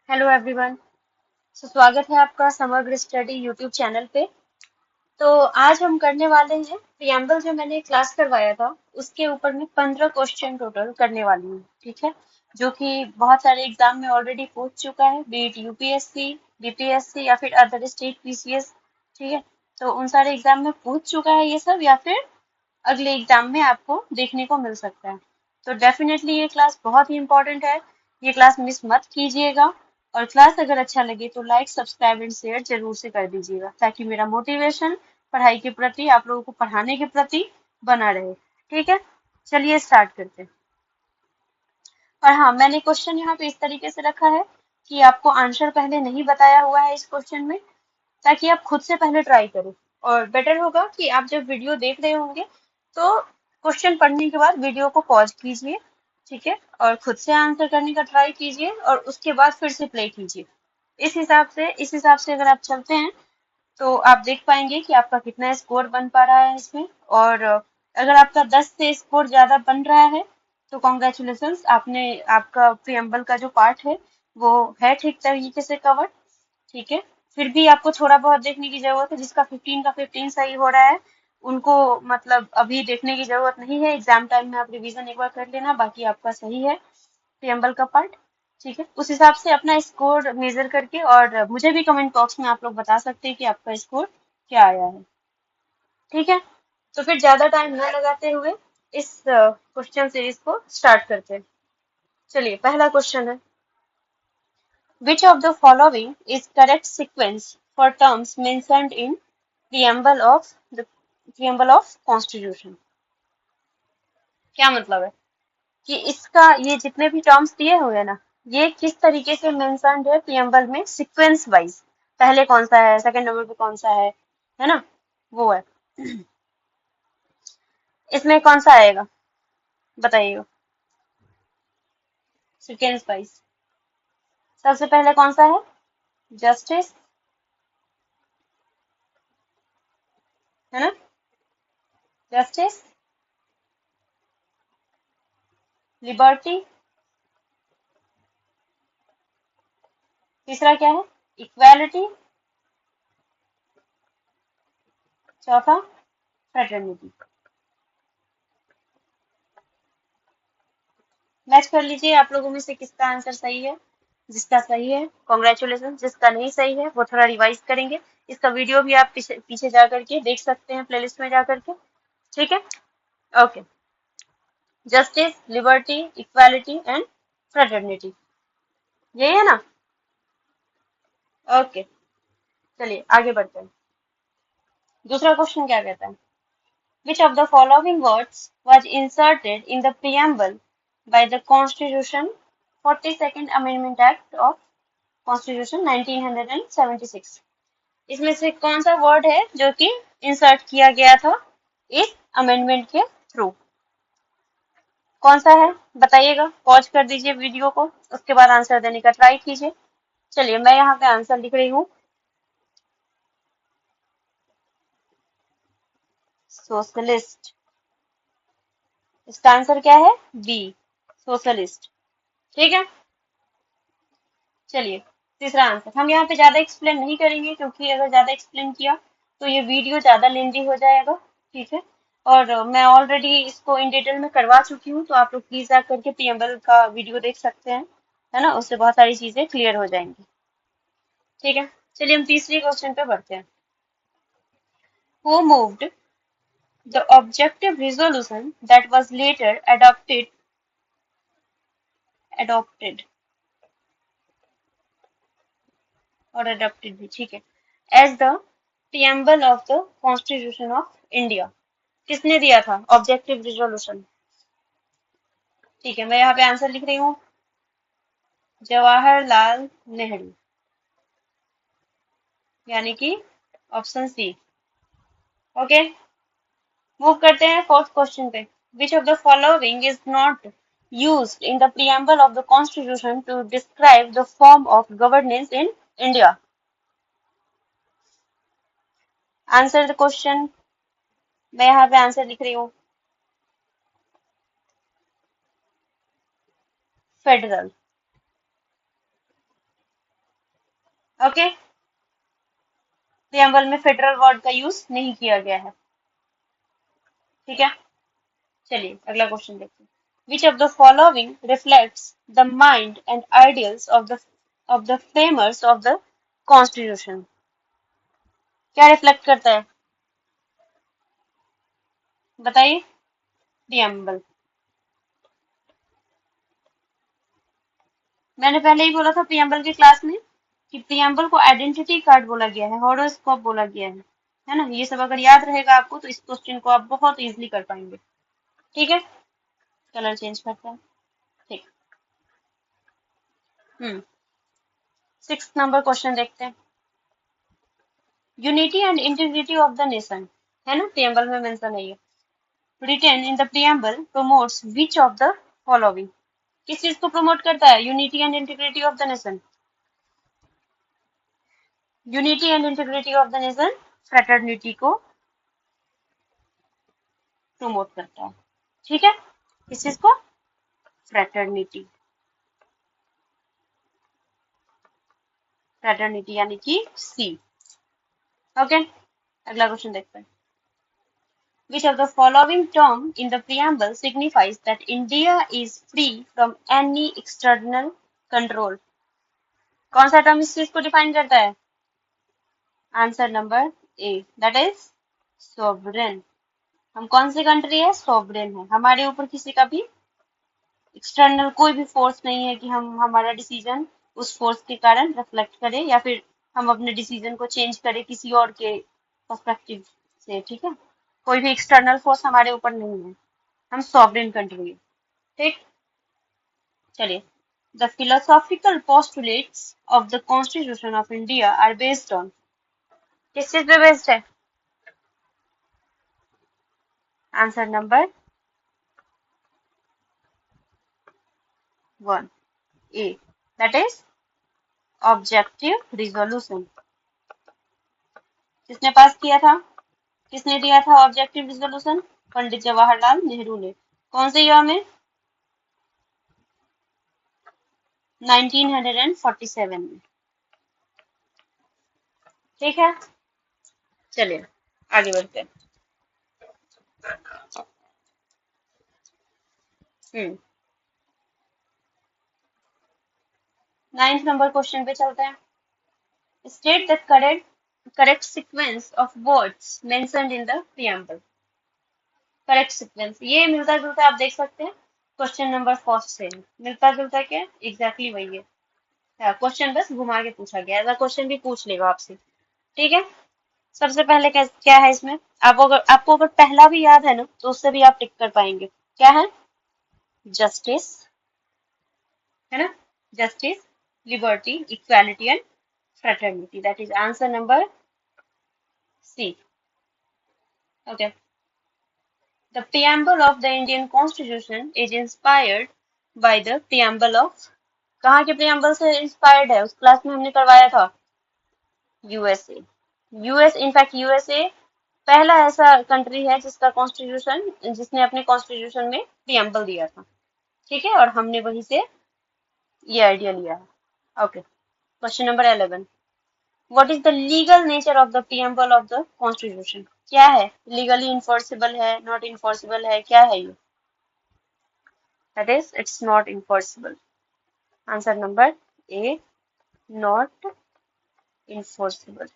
Hello everyone. स्वागत है आपका समग्र स्टडी यूट्यूब चैनल पे। तो आज हम करने वाले हैं प्रियम्बल। जो मैंने क्लास करवाया था उसके ऊपर में 15 क्वेश्चन टोटल करने वाली हूँ, ठीक है। जो कि बहुत सारे एग्जाम में ऑलरेडी पूछ चुका है, बीट यूपीएससी, बीपीएससी या फिर अदर स्टेट पीसीएस, ठीक है। तो उन सारे एग्जाम में पूछ चुका है ये सब, या फिर अगले एग्जाम में आपको देखने को मिल सकता है। तो डेफिनेटली ये क्लास बहुत ही इंपॉर्टेंट है, ये क्लास मिस मत कीजिएगा। और क्लास अगर अच्छा लगे तो लाइक सब्सक्राइब एंड शेयर जरूर से कर दीजिएगा, ताकि मेरा मोटिवेशन पढ़ाई के प्रति, आप लोगों को पढ़ाने के प्रति बना रहे, ठीक है। चलिए स्टार्ट करते हैं। और हाँ, मैंने क्वेश्चन यहाँ पे इस तरीके से रखा है कि आपको आंसर पहले नहीं बताया हुआ है इस क्वेश्चन में, ताकि आप खुद से पहले ट्राई करें। और बेटर होगा कि आप जब वीडियो देख रहे होंगे तो क्वेश्चन पढ़ने के बाद वीडियो को पॉज कीजिए, ठीक है, और खुद से आंसर करने का ट्राई कीजिए और उसके बाद फिर से प्ले कीजिए। इस हिसाब से अगर आप चलते हैं तो आप देख पाएंगे कि आपका कितना स्कोर बन पा रहा है इसमें। और अगर आपका 10 से स्कोर ज्यादा बन रहा है तो कॉन्ग्रेचुलेशंस, आपने, आपका प्रियम्बल का जो पार्ट है वो है ठीक तरीके से कवर, ठीक है। फिर भी आपको थोड़ा बहुत देखने की जरूरत है। जिसका 15 का 15 सही हो रहा है उनको मतलब अभी देखने की जरूरत नहीं है, एग्जाम टाइम में आप रिवीजन एक बार कर लेना, बाकी आपका सही है प्रियम्बल का पार्ट, ठीक है। उस हिसाब से अपना स्कोर मेजर करके और मुझे भी कमेंट बॉक्स में आप लोग बता सकते हैं कि आपका स्कोर क्या आया है, ठीक है। तो फिर ज्यादा टाइम न लगाते हुए इस क्वेश्चन सीरीज को स्टार्ट करते हैं। चलिए, पहला क्वेश्चन है, which of the following is correct sequence for terms mentioned in preamble of the preamble of constitution? क्या मतलब है कि इसका, ये जितने भी टर्म्स दिए हुए हैं ना, ये किस तरीके से मेंशन्ड है प्रियम्बल में सीक्वेंस वाइज। पहले कौन सा है, सेकंड नंबर पे कौन सा है ना, वो है। इसमें कौन सा आएगा बताइएगा सीक्वेंस वाइज। सबसे पहले कौन सा है, जस्टिस, है ना, जस्टिस, लिबर्टी, तीसरा क्या है, इक्वालिटी, चौथा फ्रेटर्निटी। मैच कर लीजिए आप लोगों में से किसका आंसर सही है। जिसका सही है कॉन्ग्रेचुलेशन, जिसका नहीं सही है वो थोड़ा रिवाइज करेंगे। इसका वीडियो भी आप पीछे पीछे जा करके देख सकते हैं, प्लेलिस्ट में जा करके, ठीक है। Okay, justice, liberty, equality and fraternity, यही है ना। ओके, चलिए आगे बढ़ते हैं। दूसरा क्वेश्चन क्या कहता है, which of the following words was inserted in the preamble by the Constitution 42nd Amendment Act of Constitution 1976? इसमें से कौन सा वर्ड है जो कि इंसर्ट किया गया था इस अमेंडमेंट के थ्रू, कौन सा है बताइएगा। पॉज कर दीजिए वीडियो को, उसके बाद आंसर देने का ट्राई कीजिए। चलिए, मैं यहाँ पे आंसर लिख रही हूँ, सोशलिस्ट। इसका आंसर क्या है, बी, सोशलिस्ट, ठीक है। चलिए, तीसरा आंसर हम यहाँ पे ज्यादा एक्सप्लेन नहीं करेंगे, क्योंकि अगर ज्यादा एक्सप्लेन किया तो ये वीडियो ज्यादा लेंदी हो जाएगा, ठीक है। और मैं ऑलरेडी इसको इन डिटेल में करवा चुकी हूँ, तो आप लोग प्लीज जा करके प्रियम्बल का वीडियो देख सकते हैं, है ना, उससे बहुत सारी चीजें क्लियर हो जाएंगी, ठीक है। चलिए हम तीसरी क्वेश्चन पे बढ़ते हैं। Who moved the objective resolution that was later adopted और adopted भी, ठीक है, as the preamble of the constitution of India? किसने दिया था ऑब्जेक्टिव रिजोल्यूशन, ठीक है। मैं यहाँ पे आंसर लिख रही हूँ, जवाहरलाल नेहरू, यानी कि ऑप्शन सी। ओके, मूव करते हैं फोर्थ क्वेश्चन पे। विच of the following is not used in the preamble of the constitution to describe the form of governance in India? Answer the question. मैं यहाँ पे आंसर लिख रही हूँ, फेडरल। ओके, प्रियम्बल में फेडरल वर्ड का use नहीं किया गया है। ठीक है, चलिए अगला क्वेश्चन देखते हैं। विच of the following reflects the mind and ideals of the framers of the constitution? क्या रिफ्लेक्ट करता है, बताइए? प्रियम्बल। मैंने पहले ही बोला था प्रियम्बल की क्लास में कि प्रियम्बल को आइडेंटिटी कार्ड बोला गया है, हॉरोस्कोप बोला गया है ना? ये सब अगर याद रहेगा आपको तो इस क्वेश्चन को आप बहुत इजीली कर पाएंगे। ठीक है, कलर चेंज करते हैं। ठीक। 6 नंबर क्वेश्चन देखते हैं। Unity and integrity of the nation, है ना, प्रियम्बल में मेंशन है ये। Written in the preamble promotes which of the following? किस चीज को प्रमोट करता है unity and integrity of the nation? Unity and integrity of the nation fraternity को प्रमोट करता है। ठीक है, किस चीज को? फ्रेटर्निटी। फ्रेटर्निटी यानी कि सी। ओके, अगला क्वेश्चन देखते हैं। Which of the following term in the preamble signifies that India is free from any external control? कौन सा टर्म इस चीज को डिफाइन करता है? Answer number A, that is sovereign. हम कौन सी कंट्री है? सोवरेन है। हमारे ऊपर किसी का भी एक्सटर्नल कोई भी फोर्स नहीं है कि हम हमारा डिसीजन उस फोर्स के कारण रिफ्लेक्ट करें या फिर हम अपने डिसीजन को चेंज करें किसी और के पर्सपेक्टिव से। ठीक है, कोई भी एक्सटर्नल फोर्स हमारे ऊपर नहीं है, हम सॉवरेन कंट्री है। ठीक, चलिए। The philosophical postulates of the constitution of India are based on, किस चीज पे बेस्ड है? Answer number 1 A, that is objective resolution. किसने पास किया था, किसने दिया था ऑब्जेक्टिव रिजोल्यूशन? पंडित जवाहरलाल नेहरू ने। कौन से ईयर में? 1947 में। ठीक है, चलिए आगे बढ़ते हैं। हम्म 9th नंबर क्वेश्चन पे चलते हैं। State the correct sequence of words mentioned in the preamble. Correct sequence, ये मिलता जुलता आप देख सकते हैं क्वेश्चन नंबर फर्स्ट से। मिलता जुलता क्या? एग्जैक्टली वही है। क्वेश्चन बस घुमा के पूछा गया, ऐसा क्वेश्चन भी पूछ लेगा आपसे। ठीक है, सबसे पहले क्या है इसमें? आपको अगर पहला भी याद है ना तो उससे भी आप टिक कर पाएंगे। क्या है? जस्टिस, है ना? Justice, liberty, equality and fraternity, that is answer number C. Okay, the preamble of the Indian Constitution is inspired by the preamble of, कहाँ के preamble से इंस्पायर्ड है? उस क्लास में हमने करवाया था, यूएसए। इनफैक्ट यूएसए पहला ऐसा कंट्री है जिसका कॉन्स्टिट्यूशन, जिसने अपने कॉन्स्टिट्यूशन में प्रियम्बल दिया था। ठीक है, और हमने वहीं से ये आइडिया लिया है। Okay, question number 11। What is the legal nature of the preamble of the constitution? क्या है? लीगली इन्फोर्सिबल है, नॉट इन्फोर्सिबल है, क्या है ये? That is it's not enforceable. Answer number A, not enforceable.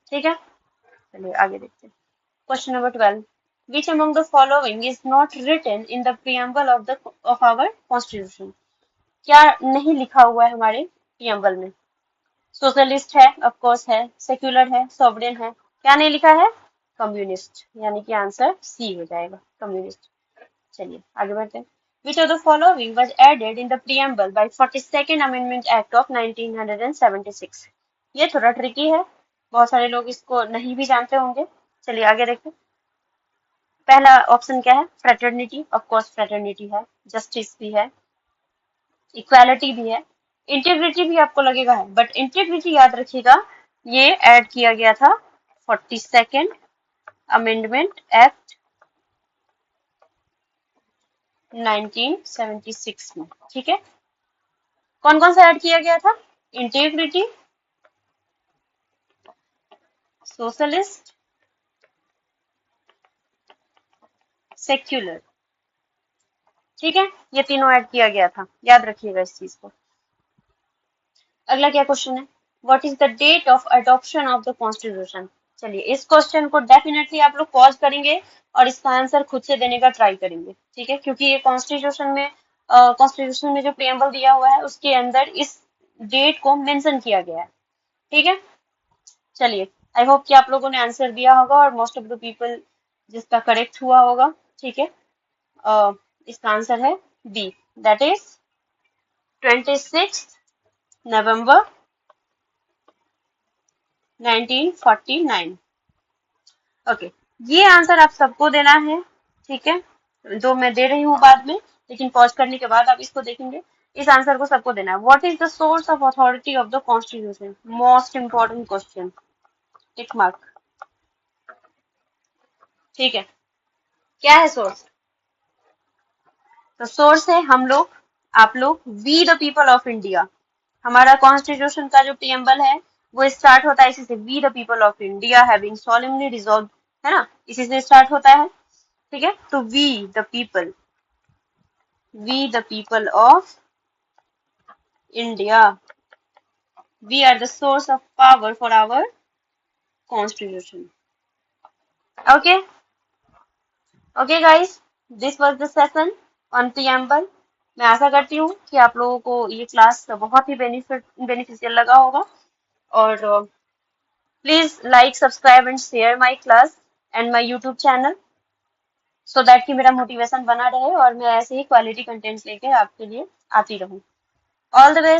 ठीक है, चलिए आगे देखते हैं। Question number 12। Which among the following is not written in the preamble of our constitution? क्या नहीं लिखा हुआ है हमारे preamble में? सोशलिस्ट है, ऑफ कोर्स है, सेक्युलर है, सॉवरेन है, क्या नहीं लिखा है? कम्युनिस्ट, यानी कि आंसर सी हो जाएगा, कम्युनिस्ट। चलिए आगे बढ़ते हैं। Which of the following was added in the preamble by 42nd Amendment Act of 1976? ये थोड़ा ट्रिकी है, बहुत सारे लोग इसको नहीं भी जानते होंगे। चलिए आगे देखते हैं। पहला ऑप्शन क्या है? फ्रेटर्निटी, ऑफ कोर्स फ्रेटर्निटी है, जस्टिस भी है, इक्वालिटी भी है, इंटीग्रिटी भी आपको लगेगा है, बट इंटीग्रिटी याद रखिएगा ये ऐड किया गया था 42nd अमेंडमेंट एक्ट 1976 में। ठीक है, कौन कौन सा ऐड किया गया था? Integrity, socialist, secular. ठीक है, ये तीनों ऐड किया गया था, याद रखिएगा इस चीज को। अगला क्या क्वेश्चन है? What is the date of adoption of the constitution? चलिए, इस क्वेश्चन को डेफिनेटली आप लोग पॉज करेंगे और इसका आंसर खुद से देने का ट्राई करेंगे, ठीक है? क्योंकि ये कॉन्स्टिट्यूशन में जो प्रियम्बल दिया हुआ है उसके अंदर इस डेट को मेंशन किया गया है, ठीक है? चलिए, आई होप कि आप लोगों ने आंसर दिया होगा और मोस्ट ऑफ द पीपल जिसका करेक्ट हुआ होगा, ठीक है? इसका आंसर है B, that is 26 November 1949। Okay, ये आंसर आप सबको देना है, ठीक है? जो मैं दे रही हूँ बाद में, लेकिन पॉज करने के बाद आप इसको देखेंगे। इस आंसर को सबको देना है। What is the source of authority of the constitution? Most important question, tick mark. ठीक है, क्या है सोर्स? तो सोर्स है हम लोग, आप लोग, we the people of India. हमारा कॉन्स्टिट्यूशन का जो प्रियम्बल है वो स्टार्ट होता है इसी से, we the people of India having solemnly resolve, है ना? इसी से स्टार्ट होता है, ठीक है? तो we the people of India, we are the source of power for our constitution. Okay okay guys, this was the session on preamble. मैं आशा करती हूँ कि आप लोगों को ये क्लास बहुत ही बेनिफिशियल लगा होगा, और please like, subscribe and share my class and my YouTube channel, so that कि मेरा मोटिवेशन बना रहे और मैं ऐसे ही क्वालिटी कंटेंट्स लेके आपके लिए आती रहूं। All the best.